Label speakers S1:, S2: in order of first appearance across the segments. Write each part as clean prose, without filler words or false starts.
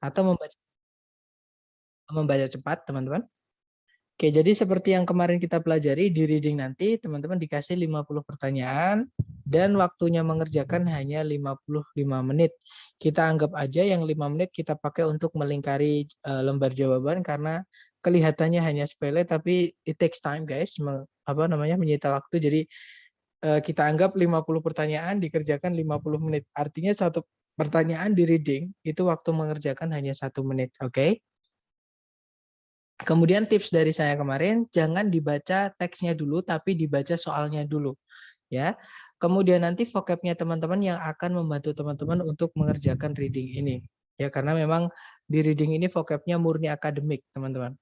S1: atau membaca cepat, teman-teman. Oke, jadi seperti yang kemarin kita pelajari di reading nanti, teman-teman dikasih 50 pertanyaan dan waktunya mengerjakan hanya 55 menit. Kita anggap aja yang 5 menit kita pakai untuk melingkari lembar jawaban karena kelihatannya hanya sepele tapi it takes time guys, menyita waktu. Jadi kita anggap 50 pertanyaan dikerjakan 50 menit. Artinya satu pertanyaan di reading itu waktu mengerjakan hanya 1 menit, oke? Kemudian tips dari saya kemarin, jangan dibaca teksnya dulu, tapi dibaca soalnya dulu, ya. Kemudian nanti vocabnya teman-teman yang akan membantu teman-teman untuk mengerjakan reading ini, ya. Karena memang di reading ini vocabnya murni akademik, teman-teman.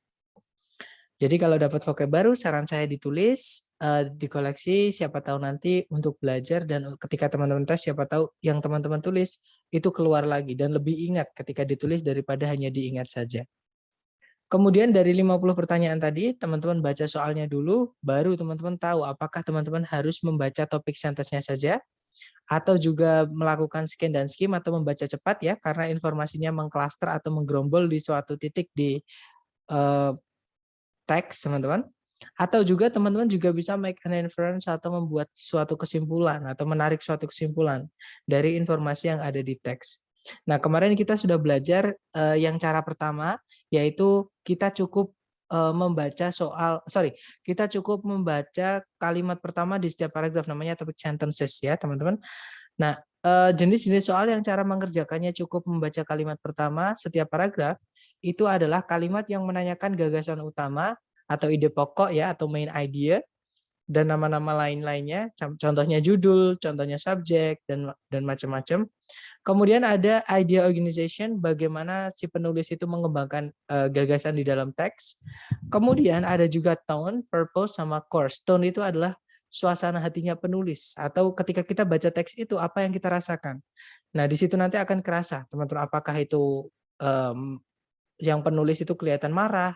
S1: Jadi kalau dapat vocab baru, saran saya ditulis, dikoleksi, siapa tahu nanti untuk belajar dan ketika teman-teman tes, siapa tahu yang teman-teman tulis itu keluar lagi dan lebih ingat ketika ditulis daripada hanya diingat saja. Kemudian dari 50 pertanyaan tadi, teman-teman baca soalnya dulu, baru teman-teman tahu apakah teman-teman harus membaca topik sentence-nya saja, atau juga melakukan scan dan skim, atau membaca cepat ya, karena informasinya mengklaster atau menggerombol di suatu titik di teks, teman-teman. Atau juga teman-teman juga bisa make an inference atau membuat suatu kesimpulan, atau menarik suatu kesimpulan dari informasi yang ada di teks. Nah, kemarin kita sudah belajar yang cara pertama, yaitu kita cukup kita cukup membaca kalimat pertama di setiap paragraf, namanya topic sentences ya, teman-teman. Nah, jenis-jenis soal yang cara mengerjakannya cukup membaca kalimat pertama setiap paragraf, itu adalah kalimat yang menanyakan gagasan utama atau ide pokok ya, atau main idea, dan nama-nama lain-lainnya, contohnya judul, contohnya subjek, dan macam-macam. Kemudian ada idea organization, bagaimana si penulis itu mengembangkan gagasan di dalam teks. Kemudian ada juga tone, purpose, sama course. Tone itu adalah suasana hatinya penulis, atau ketika kita baca teks itu apa yang kita rasakan. Nah, di situ nanti akan kerasa, teman-teman, apakah itu yang penulis itu kelihatan marah,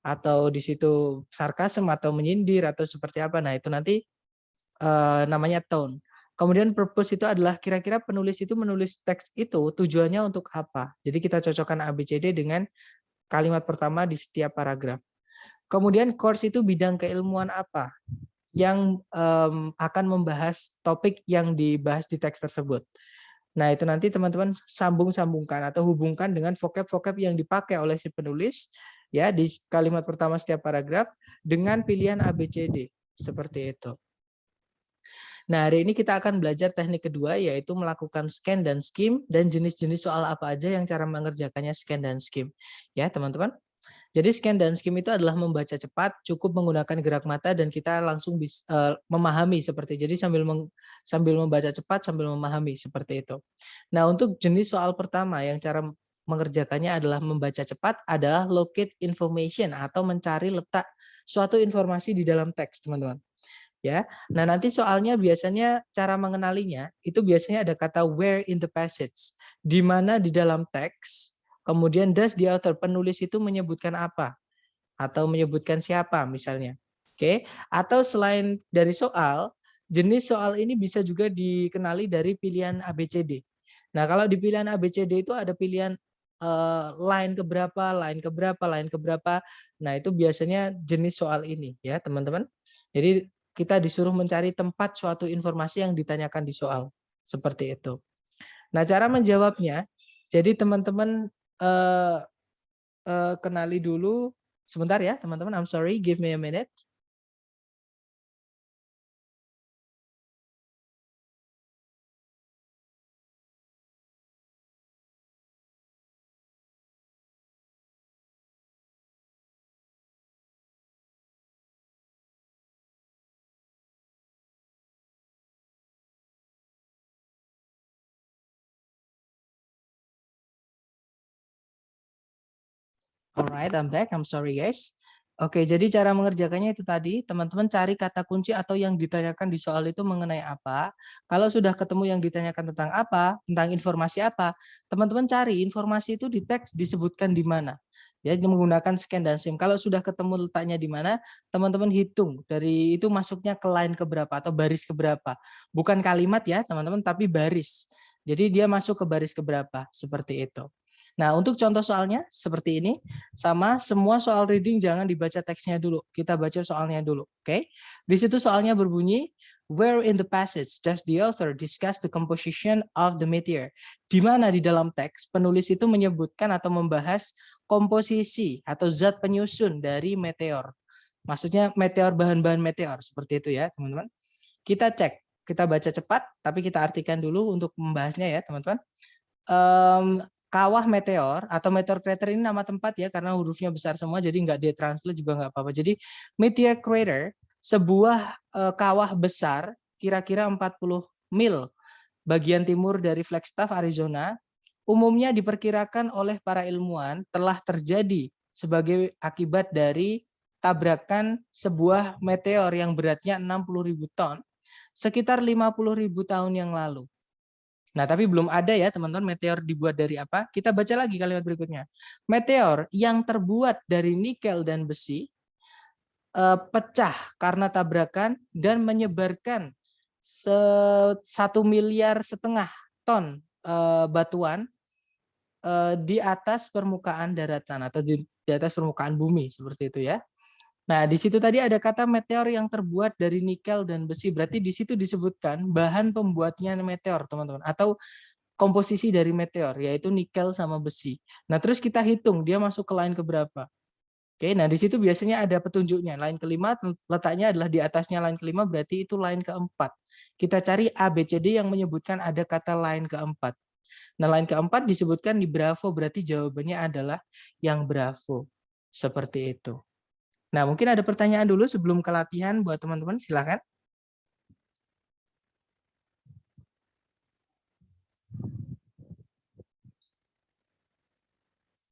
S1: atau di situ sarkasem atau menyindir atau seperti apa. Nah, itu nanti namanya tone. Kemudian purpose itu adalah kira-kira penulis itu menulis teks itu tujuannya untuk apa. Jadi kita cocokkan ABCD dengan kalimat pertama di setiap paragraf. Kemudian course itu bidang keilmuan apa yang akan membahas topik yang dibahas di teks tersebut. Nah, itu nanti teman-teman sambung-sambungkan atau hubungkan dengan vocab-vocab yang dipakai oleh si penulis ya di kalimat pertama setiap paragraf dengan pilihan ABCD seperti itu. Nah, hari ini kita akan belajar teknik kedua, yaitu melakukan scan dan skim, dan jenis-jenis soal apa aja yang cara mengerjakannya scan dan skim. Ya, teman-teman. Jadi scan dan skim itu adalah membaca cepat, cukup menggunakan gerak mata, dan kita langsung bisa memahami seperti jadi sambil membaca cepat sambil memahami seperti itu. Nah, untuk jenis soal pertama yang cara mengerjakannya adalah membaca cepat adalah locate information atau mencari letak suatu informasi di dalam teks, teman-teman. Ya. Nah, nanti soalnya biasanya cara mengenalinya itu biasanya ada kata where in the passage, di mana di dalam teks, kemudian does the author, penulis itu menyebutkan apa atau menyebutkan siapa misalnya. Oke, atau selain dari soal, jenis soal ini bisa juga dikenali dari pilihan ABCD. Nah, kalau di pilihan ABCD itu ada pilihan line keberapa, line keberapa, line keberapa. Nah, itu biasanya jenis soal ini ya, teman-teman. Jadi kita disuruh mencari tempat suatu informasi yang ditanyakan di soal. Seperti itu. Nah, cara menjawabnya, jadi teman-teman kenali dulu. Sebentar ya, teman-teman. I'm sorry, give me a minute. Alright, I'm back. I'm sorry guys. Oke, jadi cara mengerjakannya itu tadi, teman-teman cari kata kunci atau yang ditanyakan di soal itu mengenai apa. Kalau sudah ketemu yang ditanyakan tentang apa, tentang informasi apa, teman-teman cari informasi itu di teks disebutkan di mana. Ya, menggunakan scan dan sim. Kalau sudah ketemu letaknya di mana, teman-teman hitung dari itu masuknya ke line keberapa atau baris keberapa. Bukan kalimat ya, teman-teman, tapi baris. Jadi dia masuk ke baris keberapa, seperti itu. Nah, untuk contoh soalnya seperti ini, sama semua soal reading jangan dibaca teksnya dulu. Kita baca soalnya dulu, oke? Di situ soalnya berbunyi, where in the passage does the author discuss the composition of the meteor? Di mana di dalam teks penulis itu menyebutkan atau membahas komposisi atau zat penyusun dari meteor. Maksudnya meteor, bahan-bahan meteor, seperti itu ya, teman-teman. Kita cek, kita baca cepat, tapi kita artikan dulu untuk membahasnya ya, teman-teman. Kawah meteor atau meteor crater ini nama tempat ya, karena hurufnya besar semua, jadi nggak ditranslate juga nggak apa-apa. Jadi meteor crater, sebuah kawah besar, kira-kira 40 mil bagian timur dari Flagstaff, Arizona, umumnya diperkirakan oleh para ilmuwan telah terjadi sebagai akibat dari tabrakan sebuah meteor yang beratnya 60.000 ton, sekitar 50.000 tahun yang lalu. Nah, tapi belum ada ya teman-teman meteor dibuat dari apa. Kita baca lagi kalimat berikutnya. Meteor yang terbuat dari nikel dan besi pecah karena tabrakan dan menyebarkan 1,5 miliar ton batuan di atas permukaan daratan atau di atas permukaan bumi, seperti itu ya. Nah, di situ tadi ada kata meteor yang terbuat dari nikel dan besi. Berarti di situ disebutkan bahan pembuatnya meteor, teman-teman, atau komposisi dari meteor, yaitu nikel sama besi. Nah, terus kita hitung dia masuk ke line keberapa. Oke, nah di situ biasanya ada petunjuknya. Line kelima letaknya adalah di atasnya line kelima, berarti itu line keempat. Kita cari A, B, C, D yang menyebutkan ada kata line keempat. Nah, line keempat disebutkan di Bravo, berarti jawabannya adalah yang Bravo. Seperti itu. Nah, mungkin ada pertanyaan dulu sebelum ke latihan buat teman-teman, silakan.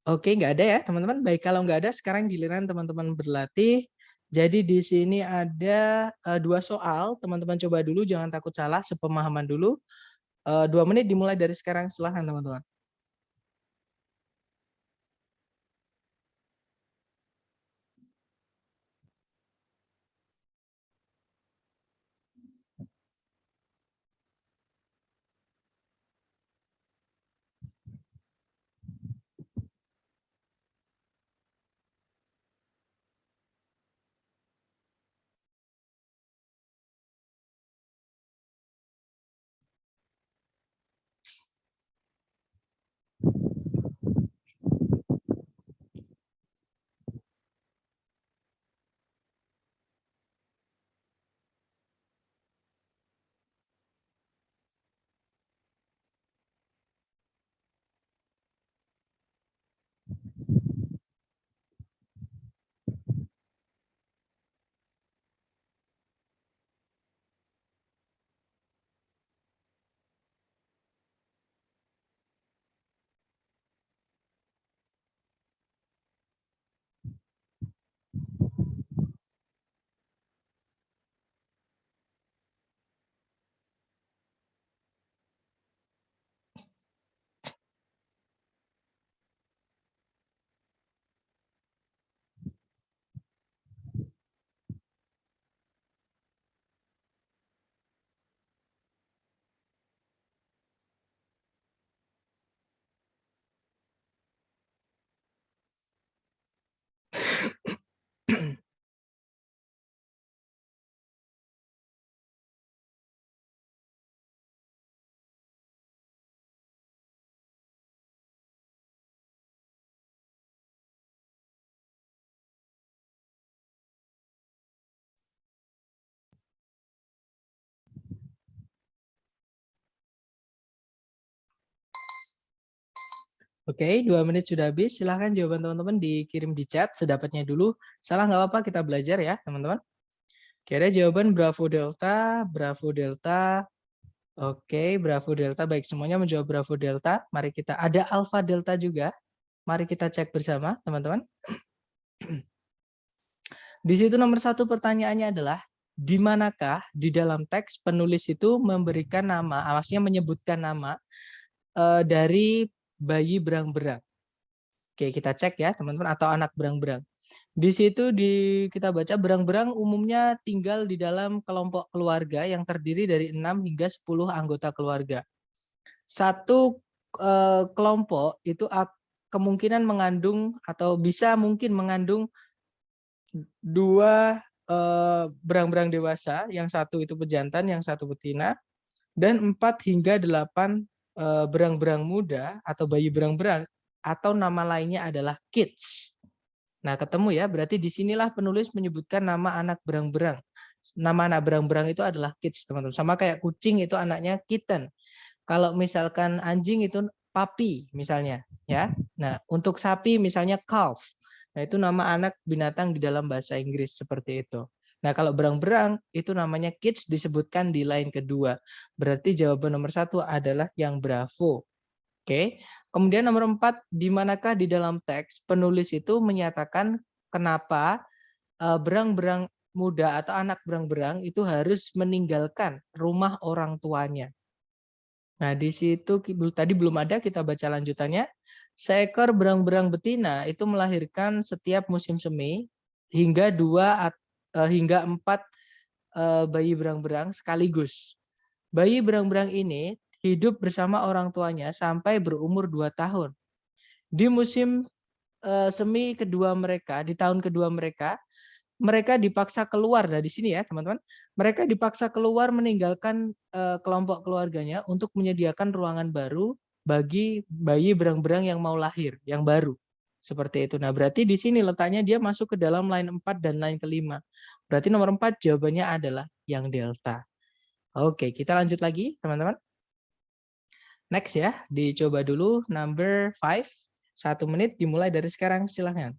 S1: Oke, nggak ada ya teman-teman. Baik, kalau nggak ada, sekarang giliran teman-teman berlatih. Jadi di sini ada 2 soal. Teman-teman coba dulu, jangan takut salah, sepemahaman dulu. 2 menit dimulai dari sekarang, silahkan teman-teman. Oke, 2 menit sudah habis. Silahkan jawaban teman-teman dikirim di chat sedapatnya dulu. Salah nggak apa-apa, kita belajar ya teman-teman. Oke, ada jawaban Bravo Delta, Bravo Delta. Oke, Bravo Delta. Baik, semuanya menjawab Bravo Delta. Mari kita, ada Alpha Delta juga. Mari kita cek bersama, teman-teman. Di situ nomor 1 pertanyaannya adalah, di manakah di dalam teks penulis itu memberikan nama, maksudnya menyebutkan nama dari bayi berang-berang. Oke, kita cek ya, teman-teman, atau anak berang-berang. Di situ kita baca berang-berang umumnya tinggal di dalam kelompok keluarga yang terdiri dari 6 hingga 10 anggota keluarga. Satu kelompok itu kemungkinan mengandung atau bisa mungkin mengandung 2 berang-berang dewasa, yang satu itu pejantan, yang satu betina, dan 4 hingga 8 berang-berang muda atau bayi berang-berang, atau nama lainnya adalah kids. Nah, ketemu ya, berarti disinilah penulis menyebutkan nama anak berang-berang. Nama anak berang-berang itu adalah kids, teman-teman. Sama kayak kucing itu anaknya kitten. Kalau misalkan anjing itu puppy misalnya, ya. Nah, untuk sapi misalnya calf. Nah, itu nama anak binatang di dalam bahasa Inggris seperti itu. Nah, kalau berang-berang itu namanya kids disebutkan di line kedua. Berarti jawaban nomor 1 adalah yang bravo. Oke. Kemudian nomor 4, di manakah di dalam teks penulis itu menyatakan kenapa berang-berang muda atau anak berang-berang itu harus meninggalkan rumah orang tuanya. Nah, di situ tadi belum ada, kita baca lanjutannya. Seekor berang-berang betina itu melahirkan setiap musim semi hingga 4 bayi berang-berang sekaligus. Bayi berang-berang ini hidup bersama orang tuanya sampai berumur 2 tahun. Di musim semi kedua mereka, di tahun kedua mereka dipaksa keluar dari sini ya, teman-teman. Mereka dipaksa keluar meninggalkan kelompok keluarganya untuk menyediakan ruangan baru bagi bayi berang-berang yang mau lahir, yang baru. Seperti itu. Nah, berarti di sini letaknya dia masuk ke dalam line 4 dan line kelima. Berarti nomor 4 jawabannya adalah yang delta. Oke, kita lanjut lagi, teman-teman. Next ya, dicoba dulu number 5. 1 menit dimulai dari sekarang, silahkan.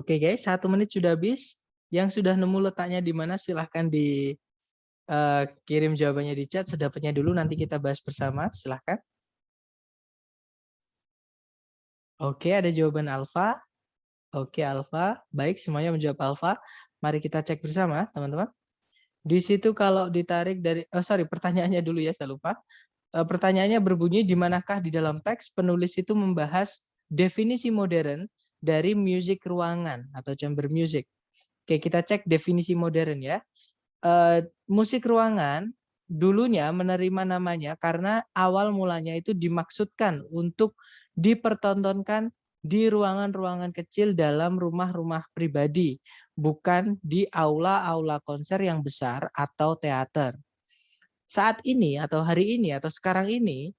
S1: Oke guys, 1 menit sudah habis. Yang sudah nemu letaknya di mana silahkan kirim jawabannya di chat. Sedapatnya dulu, nanti kita bahas bersama. Silahkan. Oke, ada jawaban alfa. Oke, alfa. Baik, semuanya menjawab alfa. Mari kita cek bersama, teman-teman. Di situ kalau ditarik dari, pertanyaannya dulu ya, saya lupa. Pertanyaannya berbunyi, di manakah di dalam teks penulis itu membahas definisi modern dari musik ruangan atau chamber music. Oke, kita cek definisi modern ya. Musik ruangan dulunya menerima namanya karena awal mulanya itu dimaksudkan untuk dipertontonkan di ruangan-ruangan kecil dalam rumah-rumah pribadi, bukan di aula-aula konser yang besar atau teater. Saat ini atau hari ini atau sekarang ini,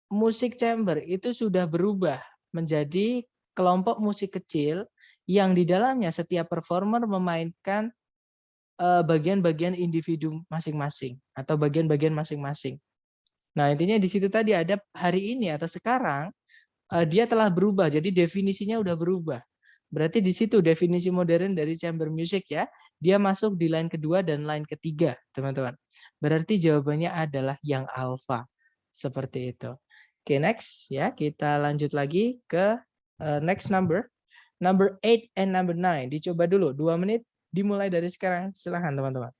S1: musik chamber itu sudah berubah menjadi kelompok musik kecil yang di dalamnya setiap performer memainkan bagian-bagian individu masing-masing atau bagian-bagian masing-masing. Nah, intinya di situ tadi ada hari ini atau sekarang dia telah berubah, jadi definisinya udah berubah. Berarti di situ definisi modern dari chamber music ya, dia masuk di line kedua dan line ketiga, teman-teman. Berarti jawabannya adalah yang alfa. Seperti itu. Oke, next ya, kita lanjut lagi ke next number. Number 8 and number 9. Dicoba dulu 2 menit dimulai dari sekarang. Silahkan teman-teman.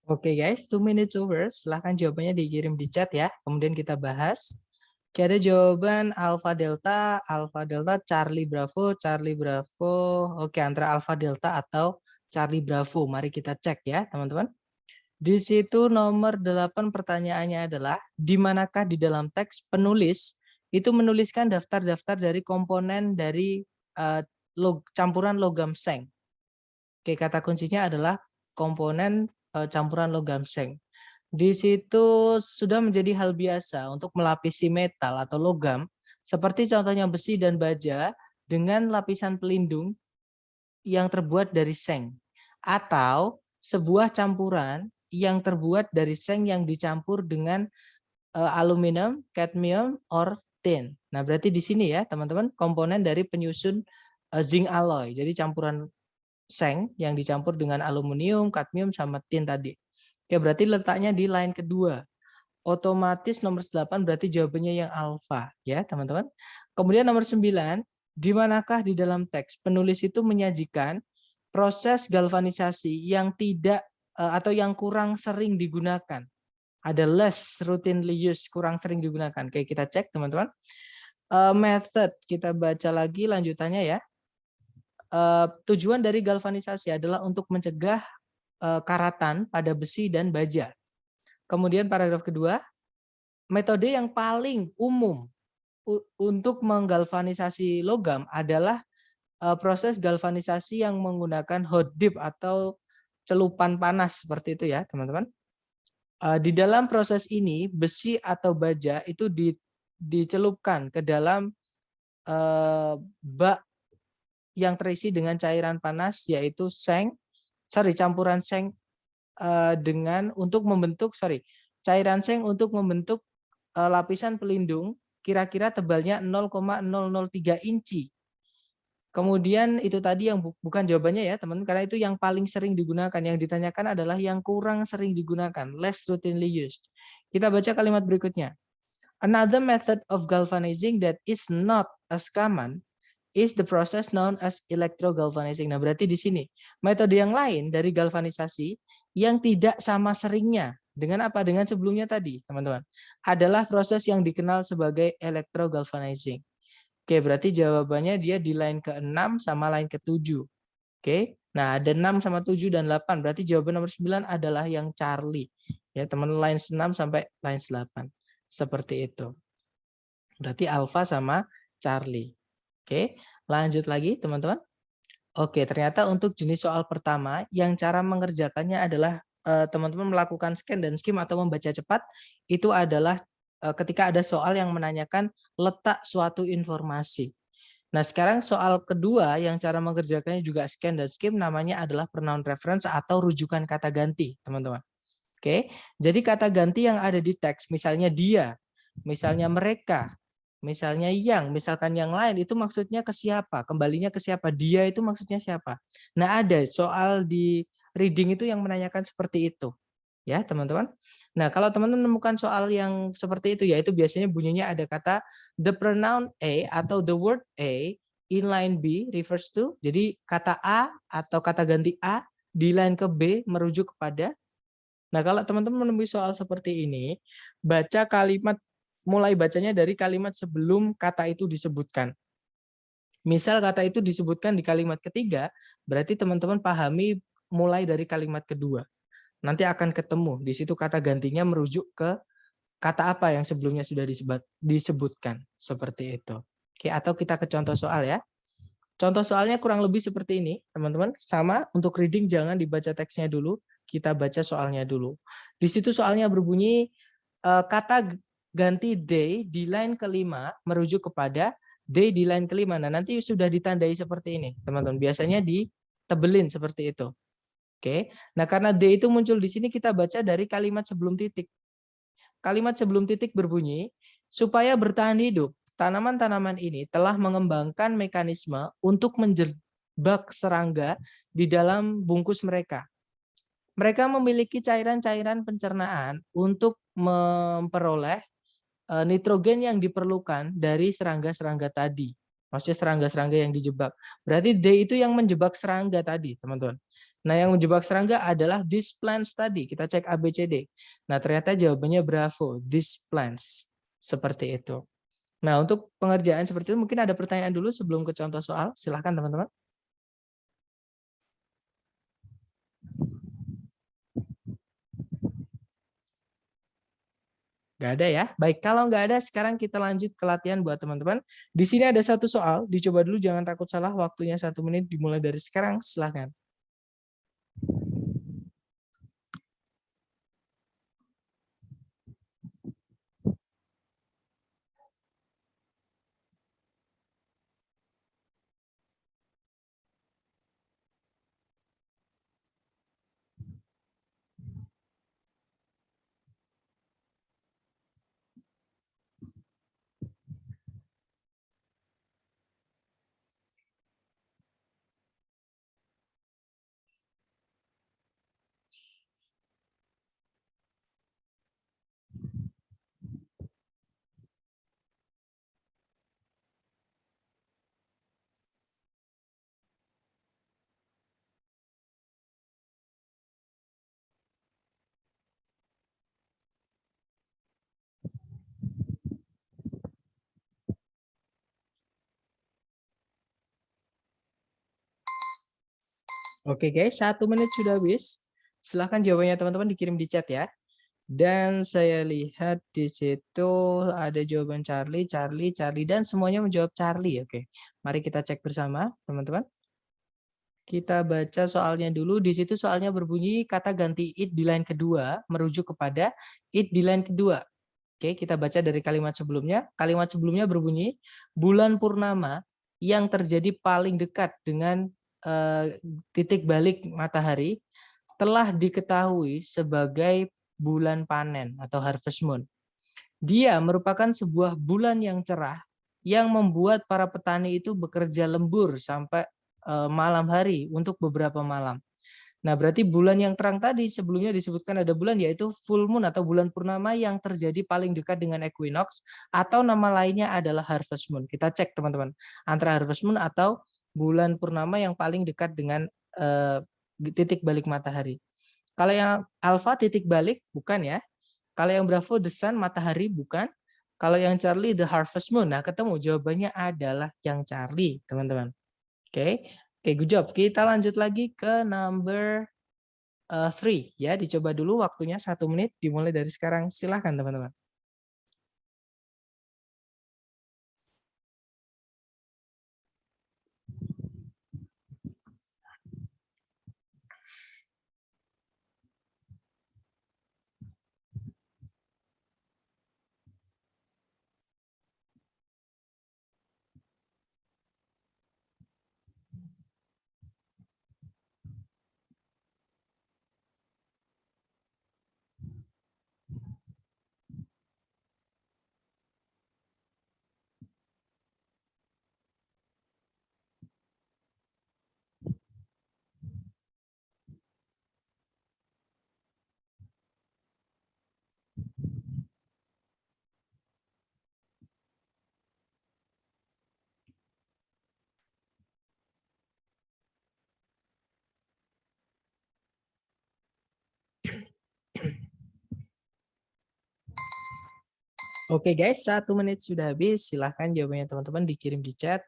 S1: Oke guys, 2 minutes over. Silahkan jawabannya dikirim di chat ya. Kemudian kita bahas. Oke, ada jawaban Alpha Delta, Charlie Bravo. Oke, antara Alpha Delta atau Charlie Bravo. Mari kita cek ya, teman-teman. Di situ nomor 8 pertanyaannya adalah, di manakah di dalam teks penulis itu menuliskan daftar-daftar dari komponen dari campuran logam seng. Oke, kata kuncinya adalah komponen campuran logam seng. Di situ sudah menjadi hal biasa untuk melapisi metal atau logam, seperti contohnya besi dan baja, dengan lapisan pelindung yang terbuat dari seng, atau sebuah campuran yang terbuat dari seng yang dicampur dengan aluminium, cadmium, or tin. Nah, berarti di sini ya, teman-teman, komponen dari penyusun zinc alloy. Jadi campuran seng yang dicampur dengan aluminium, kadmium, sama tin tadi. Oke, berarti letaknya di line kedua. Otomatis nomor 8 berarti jawabannya yang alfa ya, teman-teman. Kemudian nomor 9, di manakah di dalam teks penulis itu menyajikan proses galvanisasi yang tidak atau yang kurang sering digunakan. Ada less routinely used, kurang sering digunakan. Oke, kita cek teman-teman. Method, kita baca lagi lanjutannya ya. Tujuan dari galvanisasi adalah untuk mencegah karatan pada besi dan baja. Kemudian paragraf kedua, metode yang paling umum untuk menggalvanisasi logam adalah proses galvanisasi yang menggunakan hot dip atau celupan panas seperti itu ya, teman-teman. Di dalam proses ini besi atau baja itu dicelupkan ke dalam bak yang terisi dengan cairan panas, yaitu campuran seng cairan seng untuk membentuk lapisan pelindung kira-kira tebalnya 0,003 inci. Kemudian itu tadi yang bukan jawabannya ya teman-teman, karena itu yang paling sering digunakan. Yang ditanyakan adalah yang kurang sering digunakan, less routinely used. Kita baca kalimat berikutnya. Another method of galvanizing that is not as common is the process known as electrogalvanizing. Nah, berarti di sini metode yang lain dari galvanisasi yang tidak sama seringnya dengan apa? Dengan sebelumnya tadi, teman-teman. Adalah proses yang dikenal sebagai electrogalvanizing. Oke, berarti jawabannya dia di line ke-6 sama line ke-7. Oke. Nah, ada 6 sama 7 dan 8. Berarti jawaban nomor 9 adalah yang Charlie. Ya, teman line 6 sampai line 8. Seperti itu. Berarti Alpha sama Charlie. Oke, lanjut lagi teman-teman. Oke, ternyata untuk jenis soal pertama yang cara mengerjakannya adalah teman-teman melakukan scan dan skim atau membaca cepat, itu adalah ketika ada soal yang menanyakan letak suatu informasi. Nah, sekarang soal kedua yang cara mengerjakannya juga scan dan skim, namanya adalah pronoun reference atau rujukan kata ganti, teman-teman. Oke, jadi kata ganti yang ada di teks, misalnya dia, misalnya mereka, misalnya misalkan yang lain, itu maksudnya ke siapa, kembalinya ke siapa, dia itu maksudnya siapa. Nah, ada soal di reading itu yang menanyakan seperti itu. Ya, teman-teman. Nah, kalau teman-teman menemukan soal yang seperti itu, yaitu biasanya bunyinya ada kata the pronoun A atau the word A in line B refers to, jadi kata A atau kata ganti A di line ke B merujuk kepada. Nah, kalau teman-teman menemui soal seperti ini, baca kalimat, mulai bacanya dari kalimat sebelum kata itu disebutkan. Misal kata itu disebutkan di kalimat ketiga, berarti teman-teman pahami mulai dari kalimat kedua. Nanti akan ketemu, di situ kata gantinya merujuk ke kata apa yang sebelumnya sudah disebutkan. Seperti itu. Oke, atau kita ke contoh soal ya. Contoh soalnya kurang lebih seperti ini, teman-teman. Sama, untuk reading jangan dibaca teksnya dulu, kita baca soalnya dulu. Di situ soalnya berbunyi kata ganti they di line kelima merujuk kepada they di line kelima. Nah, nanti sudah ditandai seperti ini, teman-teman. Biasanya ditebelin seperti itu. Oke. Nah, karena they itu muncul di sini, kita baca dari kalimat sebelum titik. Kalimat sebelum titik berbunyi, supaya bertahan hidup, tanaman-tanaman ini telah mengembangkan mekanisme untuk menjebak serangga di dalam bungkus mereka. Mereka memiliki cairan-cairan pencernaan untuk memperoleh nitrogen yang diperlukan dari serangga-serangga tadi. Maksudnya serangga-serangga yang dijebak. Berarti D itu yang menjebak serangga tadi, teman-teman. Nah, yang menjebak serangga adalah these plants tadi. Kita cek ABCD. Nah, ternyata jawabannya bravo, these plants. Seperti itu. Nah, untuk pengerjaan seperti itu mungkin ada pertanyaan dulu sebelum ke contoh soal. Silahkan teman-teman. Nggak ada ya? Baik, kalau nggak ada, sekarang kita lanjut ke latihan buat teman-teman. Di sini ada satu soal, dicoba dulu, jangan takut salah. Waktunya 1 menit, dimulai dari sekarang. Silahkan. Oke guys, 1 menit sudah habis. Silahkan jawabannya teman-teman dikirim di chat ya. Dan saya lihat di situ ada jawaban Charlie, Charlie, Charlie, dan semuanya menjawab Charlie. Oke, mari kita cek bersama teman-teman. Kita baca soalnya dulu. Di situ soalnya berbunyi kata ganti it di line kedua merujuk kepada it di line kedua. Oke, kita baca dari kalimat sebelumnya. Kalimat sebelumnya berbunyi, bulan purnama yang terjadi paling dekat dengan titik balik matahari telah diketahui sebagai bulan panen atau harvest moon. Dia merupakan sebuah bulan yang cerah yang membuat para petani itu bekerja lembur sampai malam hari untuk beberapa malam. Nah, berarti bulan yang terang tadi sebelumnya disebutkan ada bulan, yaitu full moon atau bulan purnama yang terjadi paling dekat dengan equinox, atau nama lainnya adalah harvest moon. Kita cek teman-teman, antara harvest moon atau bulan purnama yang paling dekat dengan titik balik matahari. Kalau yang alpha titik balik, bukan ya. Kalau yang bravo the sun, matahari, bukan. Kalau yang Charlie the harvest moon. Nah, ketemu jawabannya adalah yang Charlie, teman-teman. Oke. Oke, good job. Kita lanjut lagi ke number 3 ya, dicoba dulu, waktunya 1 menit, dimulai dari sekarang. Silahkan teman-teman. Oke guys, 1 menit sudah habis. Silahkan jawabannya teman-teman dikirim di chat.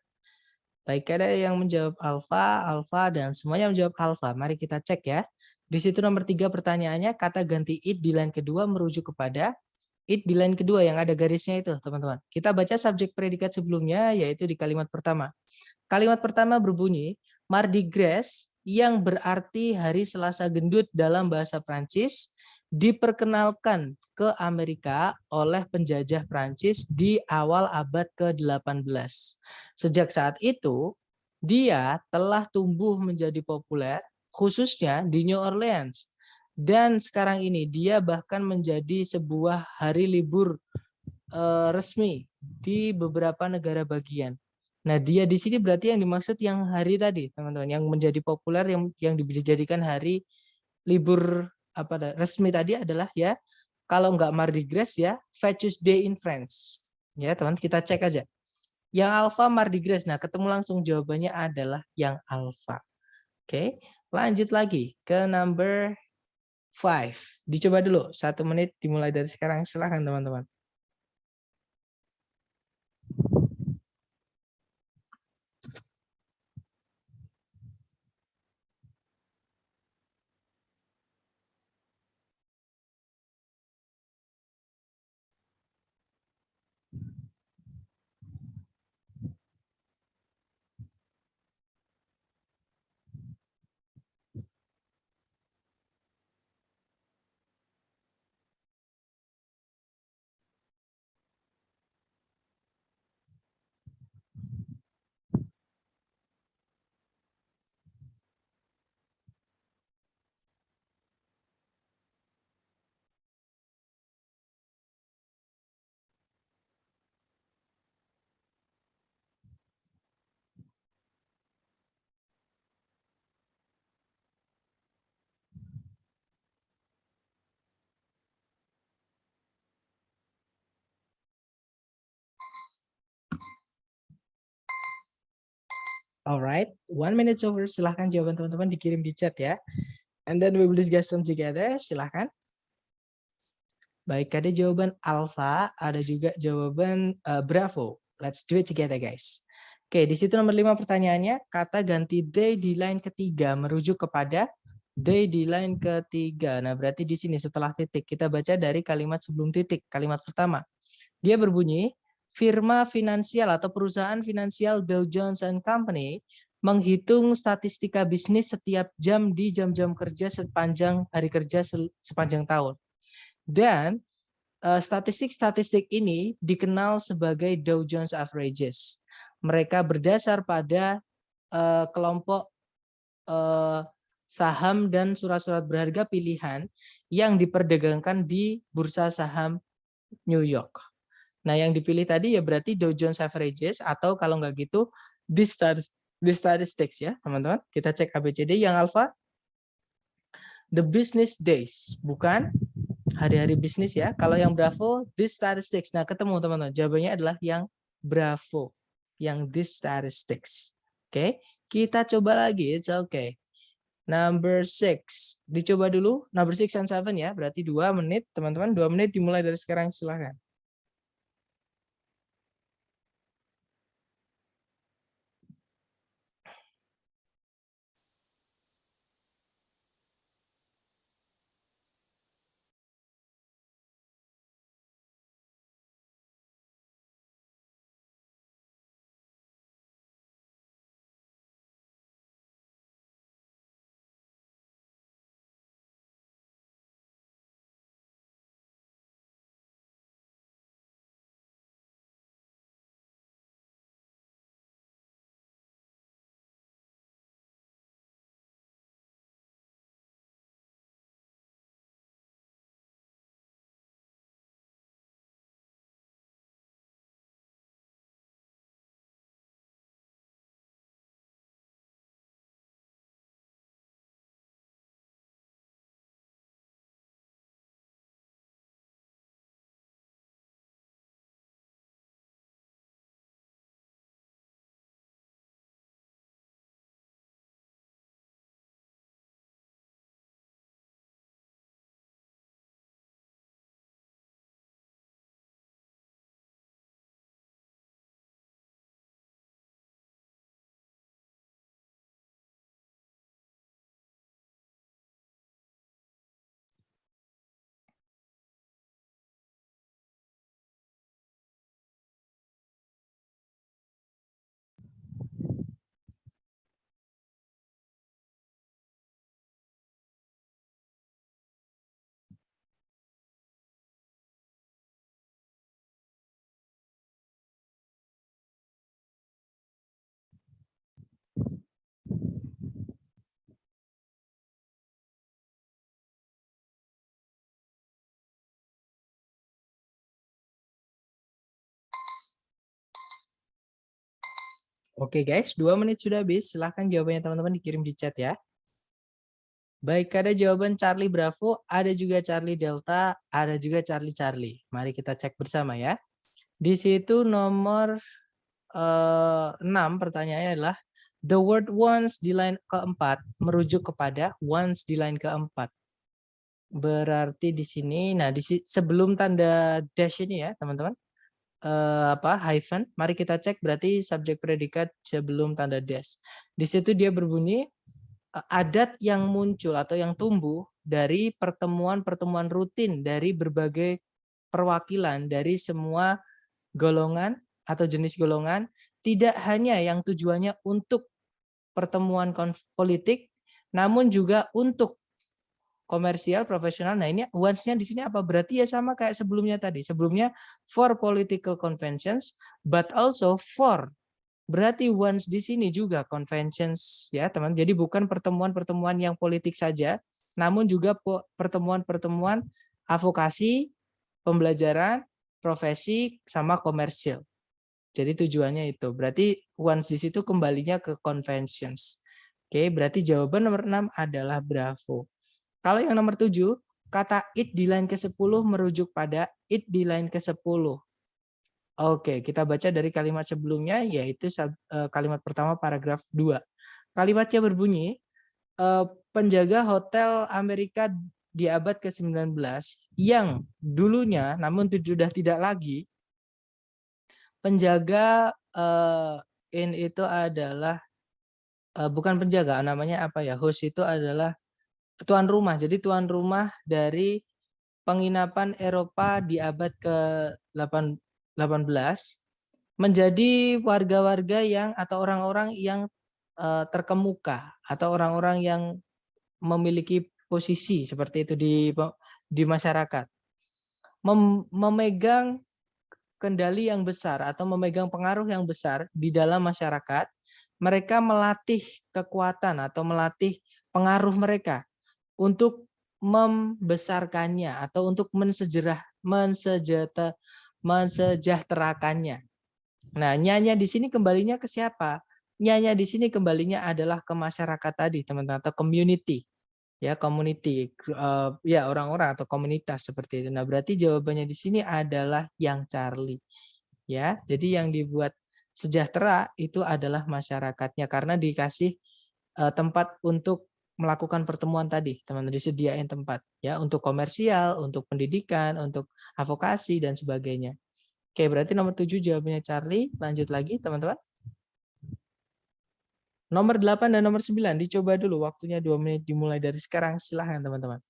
S1: Baik, ada yang menjawab alfa, alfa, dan semuanya menjawab alfa. Mari kita cek ya. Di situ nomor 3 pertanyaannya, kata ganti it di line kedua merujuk kepada it di line kedua yang ada garisnya itu, teman-teman. Kita baca subjek predikat sebelumnya, yaitu di kalimat pertama. Kalimat pertama berbunyi, Mardi Gras yang berarti hari Selasa gendut dalam bahasa Prancis diperkenalkan ke Amerika oleh penjajah Prancis di awal abad ke-18. Sejak saat itu, dia telah tumbuh menjadi populer, khususnya di New Orleans. Dan sekarang ini dia bahkan menjadi sebuah hari libur resmi di beberapa negara bagian. Nah, dia di sini berarti yang dimaksud yang hari tadi, teman-teman, yang menjadi populer, yang dijadikan hari libur resmi tadi adalah ya, kalau nggak Mardi Gras ya, Fetish Day in France. Ya, teman, kita cek aja. Yang alpha Mardi Gras. Nah, ketemu langsung jawabannya adalah yang alpha. Oke. Lanjut lagi ke number 5. Dicoba dulu, 1 menit dimulai dari sekarang. Silahkan teman-teman. Alright, 1 minute over. Silahkan jawaban teman-teman dikirim di chat ya. And then we will discuss them together. Silahkan. Baik, ada jawaban alpha, ada juga jawaban bravo. Let's do it together, guys. Oke, di situ nomor 5 pertanyaannya, kata ganti they di line ketiga merujuk kepada they di line ketiga. Nah, berarti di sini setelah titik kita baca dari kalimat sebelum titik, kalimat pertama. Dia berbunyi, firma finansial atau perusahaan finansial Dow Jones and Company menghitung statistika bisnis setiap jam di jam-jam kerja sepanjang hari kerja sepanjang tahun. Dan statistik-statistik ini dikenal sebagai Dow Jones Averages. Mereka berdasar pada kelompok saham dan surat-surat berharga pilihan yang diperdagangkan di bursa saham New York. Nah, yang dipilih tadi ya berarti Dow Jones Averages atau kalau nggak gitu the statistics ya, teman-teman. Kita cek ABCD. Yang alpha the business days, bukan hari-hari bisnis ya. Kalau yang bravo the statistics. Nah, ketemu teman-teman. Jawabannya adalah yang bravo, yang the statistics. Oke, kita coba lagi. It's okay. Number 6. Dicoba dulu. Number 6 and 7 ya. Berarti 2 menit, teman-teman. 2 menit dimulai dari sekarang. Silahkan. Oke guys, 2 menit sudah habis. Silahkan jawabannya teman-teman dikirim di chat ya. Baik, ada jawaban Charlie Bravo, ada juga Charlie Delta, ada juga Charlie Charlie. Mari kita cek bersama ya. Di situ nomor 6 pertanyaannya adalah
S2: The word once di line keempat merujuk kepada once di line keempat. Berarti di sini, nah sebelum tanda dash ini ya teman-teman, hyphen, mari kita cek berarti subjek predikat sebelum tanda dash. Di situ dia berbunyi adat yang muncul atau yang tumbuh dari pertemuan-pertemuan rutin dari berbagai perwakilan dari semua golongan atau jenis golongan, tidak hanya yang tujuannya untuk pertemuan politik, namun juga untuk komersial, profesional. Nah, ini once-nya di sini apa? Berarti ya sama kayak sebelumnya tadi. Sebelumnya for political conventions, but also for. Berarti once di sini juga conventions ya, teman. Jadi bukan pertemuan-pertemuan yang politik saja, namun juga pertemuan-pertemuan advokasi, pembelajaran, profesi sama komersial. Jadi tujuannya itu. Berarti once di situ kembalinya ke conventions. Oke, berarti jawaban nomor 6 adalah Bravo. Kalau yang nomor 7, kata it di line ke-10 merujuk pada it di line ke-10. Oke, kita baca dari kalimat sebelumnya, yaitu kalimat pertama paragraf 2. Kalimatnya berbunyi, penjaga hotel Amerika di abad ke-19 yang dulunya, namun sudah tidak lagi, penjaga ini itu adalah, bukan penjaga, namanya apa ya, host itu adalah tuan rumah. Jadi tuan rumah dari penginapan Eropa di abad ke-18 menjadi warga-warga yang atau orang-orang yang terkemuka atau orang-orang yang memiliki posisi seperti itu di masyarakat. Memegang kendali yang besar atau memegang pengaruh yang besar di dalam masyarakat, mereka melatih kekuatan atau melatih pengaruh mereka untuk membesarkannya atau untuk mensejahterakannya. Nah, nyanya di sini kembalinya ke siapa? Nyanya di sini kembalinya adalah ke masyarakat tadi, teman-teman, atau community. Ya, community, ya orang-orang atau komunitas seperti itu. Nah, berarti jawabannya di sini adalah yang Charlie. Ya, jadi yang dibuat sejahtera itu adalah masyarakatnya karena dikasih tempat untuk melakukan pertemuan tadi, teman-teman, disediain tempat ya untuk komersial, untuk pendidikan, untuk advokasi dan sebagainya. Oke, berarti nomor 7 jawabannya Charlie. Lanjut lagi, teman-teman. Nomor 8 dan nomor 9 dicoba dulu, waktunya 2 menit dimulai dari sekarang. Silahkan, teman-teman.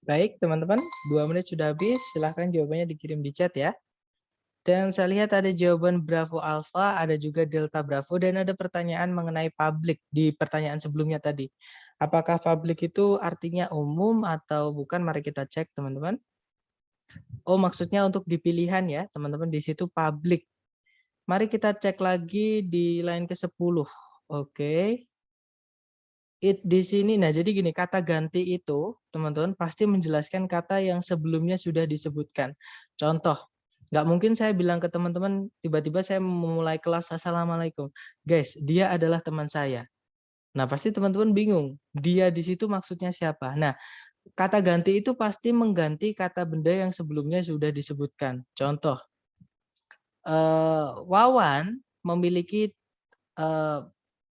S2: Baik, teman-teman, 2 menit sudah habis. Silahkan jawabannya dikirim di chat ya.
S1: Dan saya lihat ada jawaban Bravo Alpha, ada juga Delta Bravo, dan ada pertanyaan mengenai public di pertanyaan sebelumnya tadi. Apakah public itu artinya umum atau bukan? Mari kita cek, teman-teman. Oh, maksudnya untuk di pilihan ya, teman-teman. Di situ public. Mari kita cek lagi di line ke-10. Oke. It di sini, nah jadi gini, kata ganti itu, teman-teman, pasti menjelaskan kata yang sebelumnya sudah disebutkan. Contoh, nggak mungkin saya bilang ke teman-teman, tiba-tiba saya memulai kelas, Assalamualaikum. Guys, dia adalah teman saya. Nah, pasti teman-teman bingung, dia di situ maksudnya siapa? Nah, kata ganti itu pasti mengganti kata benda yang sebelumnya sudah disebutkan. Contoh, Wawan memiliki eh,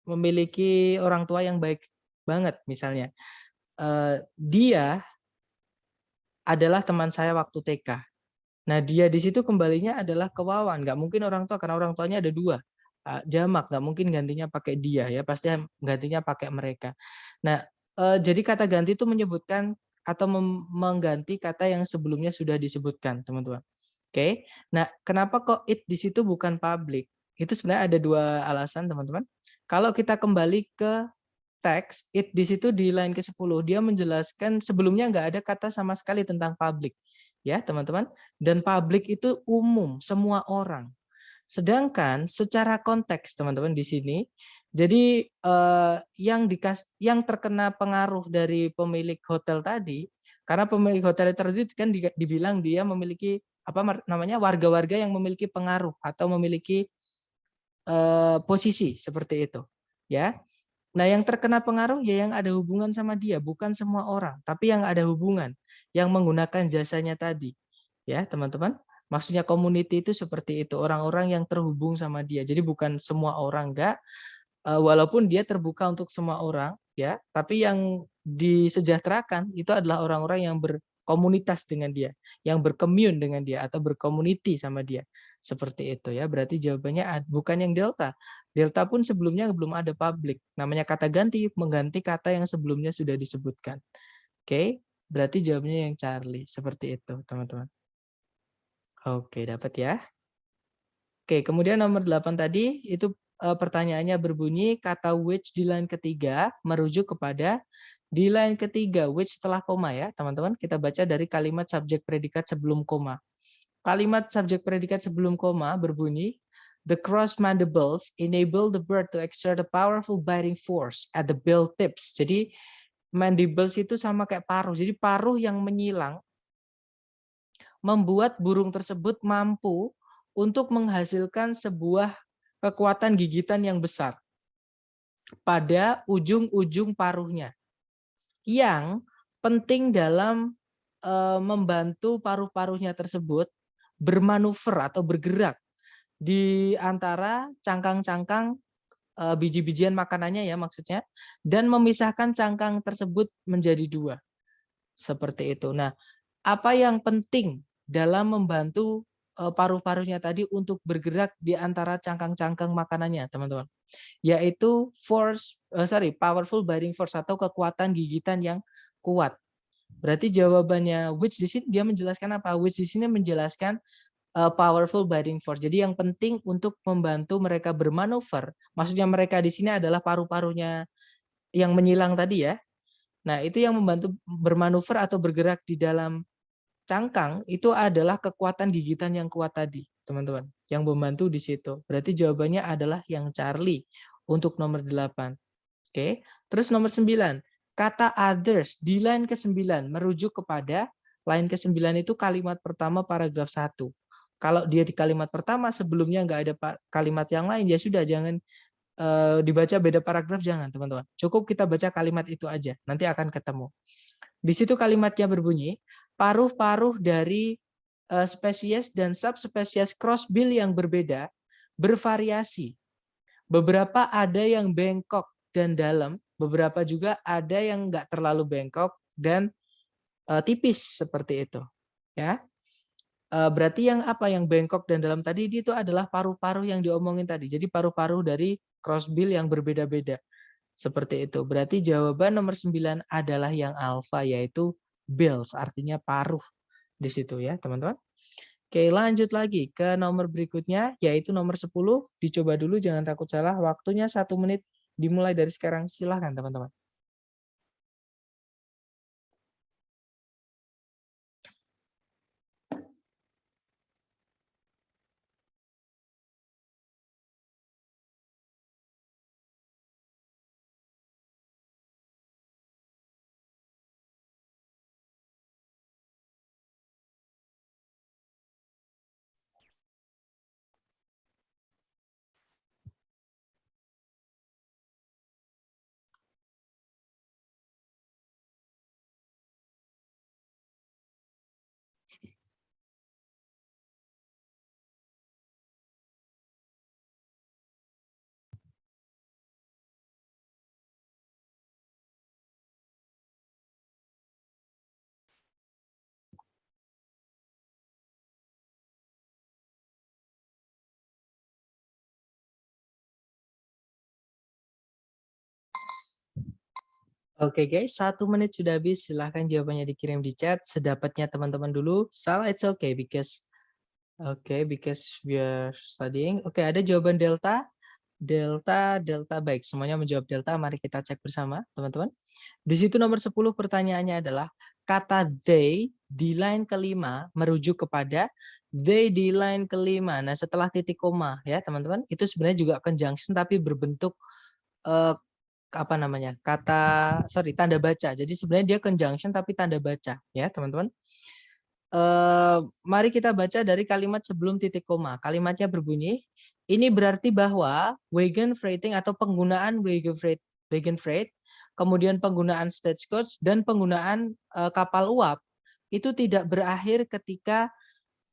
S1: memiliki orang tua yang baik banget, misalnya. Dia adalah teman saya waktu TK. Nah, dia di situ kembalinya adalah ke Wawan. Nggak mungkin orang tua, karena orang tuanya ada dua. Jamak, nggak mungkin gantinya pakai dia ya, pasti gantinya pakai mereka. Nah, jadi kata ganti itu menyebutkan atau mengganti kata yang sebelumnya sudah disebutkan, teman-teman. Oke. Nah, kenapa kok it di situ bukan public? Itu sebenarnya ada dua alasan, teman-teman. Kalau kita kembali ke teks, it di situ di line ke-10, dia menjelaskan sebelumnya nggak ada kata sama sekali tentang public. Ya, teman-teman. Dan public itu umum, semua orang. Sedangkan secara konteks, teman-teman, di sini, jadi yang terkena pengaruh dari pemilik hotel tadi, karena pemilik hotel tadi kan dibilang dia memiliki apa namanya, warga-warga yang memiliki pengaruh atau memiliki posisi seperti itu, ya. Nah, yang terkena pengaruh ya yang ada hubungan sama dia, bukan semua orang, tapi yang ada hubungan, yang menggunakan jasanya tadi. Ya, teman-teman. Maksudnya community itu seperti itu, orang-orang yang terhubung sama dia. Jadi bukan semua orang, enggak. Walaupun dia terbuka untuk semua orang, ya, tapi yang disejahterakan itu adalah orang-orang yang berkomunitas dengan dia, yang berkomun dengan dia atau berkomuniti sama dia. Seperti itu ya. Berarti jawabannya bukan yang delta. Delta pun sebelumnya belum ada public. Namanya kata ganti, mengganti kata yang sebelumnya sudah disebutkan. Oke, berarti jawabannya yang Charlie. Seperti itu, teman-teman. Oke, dapat ya. Oke, kemudian nomor 8 tadi itu pertanyaannya berbunyi kata which di line ketiga merujuk kepada di line ketiga which setelah koma ya, teman-teman. Kita baca dari kalimat subjek predikat sebelum koma. Kalimat subjek predikat sebelum koma berbunyi the crossed mandibles enable the bird to exert a powerful biting force at the bill tips. Jadi mandibles itu sama kayak paruh. Jadi paruh yang menyilang membuat burung tersebut mampu untuk menghasilkan sebuah kekuatan gigitan yang besar pada ujung-ujung paruhnya, yang penting dalam membantu paruh-paruhnya tersebut bermanuver atau bergerak di antara cangkang-cangkang biji-bijian makanannya ya maksudnya, dan memisahkan cangkang tersebut menjadi dua. Seperti itu. Nah, apa yang penting dalam membantu paruh-paruhnya tadi untuk bergerak di antara cangkang-cangkang makanannya, teman-teman? Yaitu powerful biting force atau kekuatan gigitan yang kuat. Berarti jawabannya which di sini dia menjelaskan apa? Which di sini menjelaskan powerful biting force. Jadi yang penting untuk membantu mereka bermanuver, maksudnya mereka di sini adalah paruh-paruhnya yang menyilang tadi ya. Nah, itu yang membantu bermanuver atau bergerak di dalam cangkang itu adalah kekuatan gigitan yang kuat tadi, teman-teman. Yang membantu di situ. Berarti jawabannya adalah yang Charlie untuk nomor 8. Oke. Terus nomor 9. Kata others di line ke-9 merujuk kepada line ke-9 itu kalimat pertama paragraf 1. Kalau dia di kalimat pertama sebelumnya nggak ada kalimat yang lain, ya sudah jangan dibaca beda paragraf, jangan teman-teman. Cukup kita baca kalimat itu aja, nanti akan ketemu. Di situ kalimatnya berbunyi, paruh-paruh dari spesies dan subspesies crossbill yang berbeda bervariasi. Beberapa ada yang bengkok dan dalam, beberapa juga ada yang nggak terlalu bengkok dan tipis seperti itu. Ya, berarti yang apa yang bengkok dan dalam tadi itu adalah paruh-paruh yang diomongin tadi. Jadi paruh-paruh dari crossbill yang berbeda-beda. Seperti itu. Berarti jawaban nomor 9 adalah yang alfa, yaitu bills, artinya paruh di situ ya, teman-teman. Oke, lanjut lagi ke nomor berikutnya, yaitu nomor 10. Dicoba dulu, jangan takut salah. Waktunya 1 menit, dimulai dari sekarang. Silahkan, teman-teman. Oke guys, 1 menit sudah habis. Silahkan jawabannya dikirim di chat. Sedapatnya teman-teman dulu. Salah, it's okay because because we are studying. Oke, ada jawaban delta. Delta baik. Semuanya menjawab delta. Mari kita cek bersama, teman-teman. Di situ nomor 10 pertanyaannya adalah kata they di line kelima merujuk kepada they di line kelima. Nah, setelah titik koma ya, teman-teman, itu sebenarnya juga conjunction tapi berbentuk eh, apa namanya? Tanda baca. Jadi sebenarnya dia conjunction tapi tanda baca ya, teman-teman. Mari kita baca dari kalimat sebelum titik koma. Kalimatnya berbunyi, ini berarti bahwa wagon freighting atau penggunaan wagon freight, kemudian penggunaan stagecoach dan penggunaan kapal uap itu tidak berakhir ketika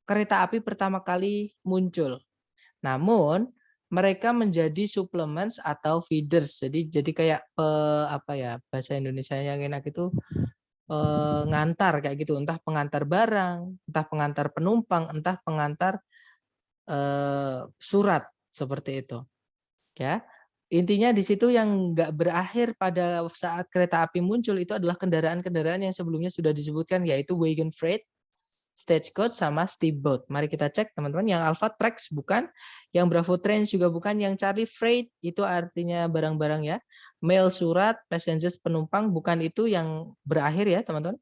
S1: kereta api pertama kali muncul. Namun mereka menjadi supplements atau feeders. Jadi kayak bahasa Indonesia yang enak itu ngantar kayak gitu, entah pengantar barang, entah pengantar penumpang, entah pengantar surat seperti itu. Ya, intinya di situ yang nggak berakhir pada saat kereta api muncul itu adalah kendaraan-kendaraan yang sebelumnya sudah disebutkan, yaitu wagon freight, stagecoach, sama steamboat. Mari kita cek teman-teman, yang Alpha Tracks bukan, yang Bravo Trains juga bukan, yang Charlie Freight itu artinya barang-barang ya, mail surat, passengers penumpang, bukan itu yang berakhir ya teman-teman.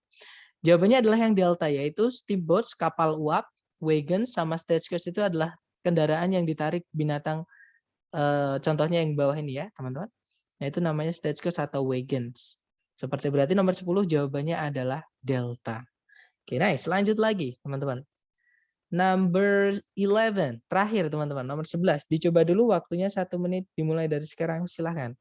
S1: Jawabannya adalah yang delta, yaitu steamboats, kapal uap, wagons, sama stagecoach itu adalah kendaraan yang ditarik binatang, contohnya yang bawah ini ya teman-teman. Nah itu namanya stagecoach atau wagons. Seperti berarti nomor 10 jawabannya adalah delta. Oke, nice. Lanjut lagi, teman-teman. Number 11. Terakhir, teman-teman. Nomor 11. Dicoba dulu waktunya 1 menit. Dimulai dari sekarang. Silahkan.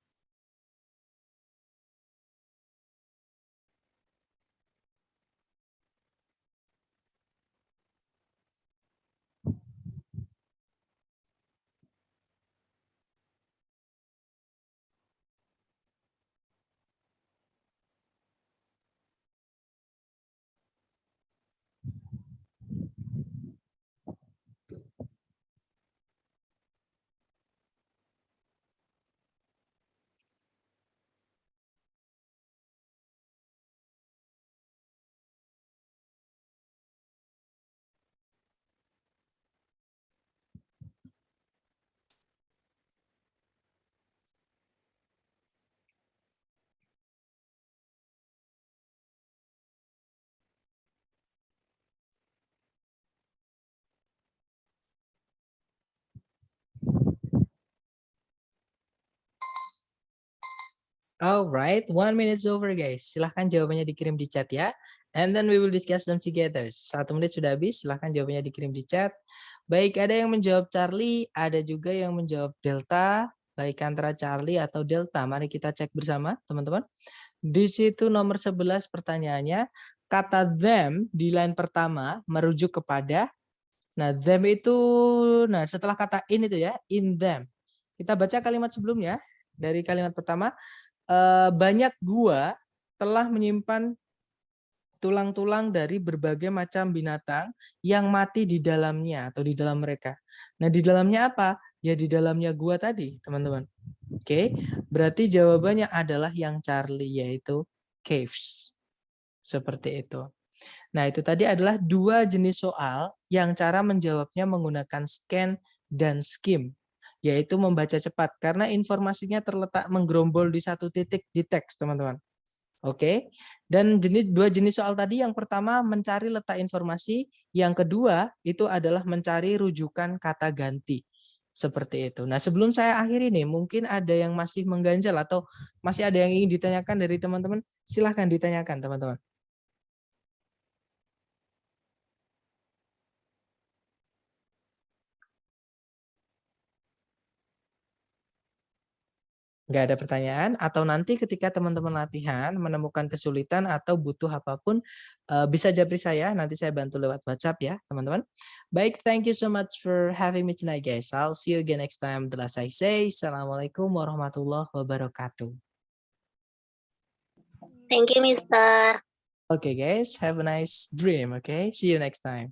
S1: Alright, 1 minute over guys. Silahkan jawabannya dikirim di chat ya. And then we will discuss them together. 1 menit sudah habis, silahkan jawabannya dikirim di chat. Baik, ada yang menjawab Charlie, ada juga yang menjawab Delta. Baik antara Charlie atau Delta. Mari kita cek bersama teman-teman. Di situ nomor 11 pertanyaannya. Kata them di line pertama merujuk kepada. Nah, them itu, nah setelah kata in itu ya, in them. Kita baca kalimat sebelumnya. Dari kalimat pertama. Banyak gua telah menyimpan tulang-tulang dari berbagai macam binatang yang mati di dalamnya atau di dalam mereka. Nah, di dalamnya apa? Ya di dalamnya gua tadi, teman-teman. Oke, berarti jawabannya adalah yang Charlie, yaitu caves. Seperti itu. Nah, itu tadi adalah 2 jenis soal yang cara menjawabnya menggunakan scan dan skim, yaitu membaca cepat karena informasinya terletak menggerombol di satu titik di teks, teman-teman. Oke. Dan 2 jenis soal tadi, yang pertama mencari letak informasi, yang kedua itu adalah mencari rujukan kata ganti. Seperti itu. Nah, sebelum saya akhiri nih, mungkin ada yang masih mengganjal atau masih ada yang ingin ditanyakan dari teman-teman, silahkan ditanyakan, teman-teman. Nggak ada pertanyaan, atau nanti ketika teman-teman latihan menemukan kesulitan atau butuh apapun, bisa japri saya, nanti saya bantu lewat WhatsApp ya, teman-teman. Baik, thank you so much for having me tonight, guys. I'll see you again next time. The last I say, Assalamualaikum warahmatullahi wabarakatuh.
S3: Thank you, Mister.
S1: Okay, guys, have a nice dream, okay? See you next time.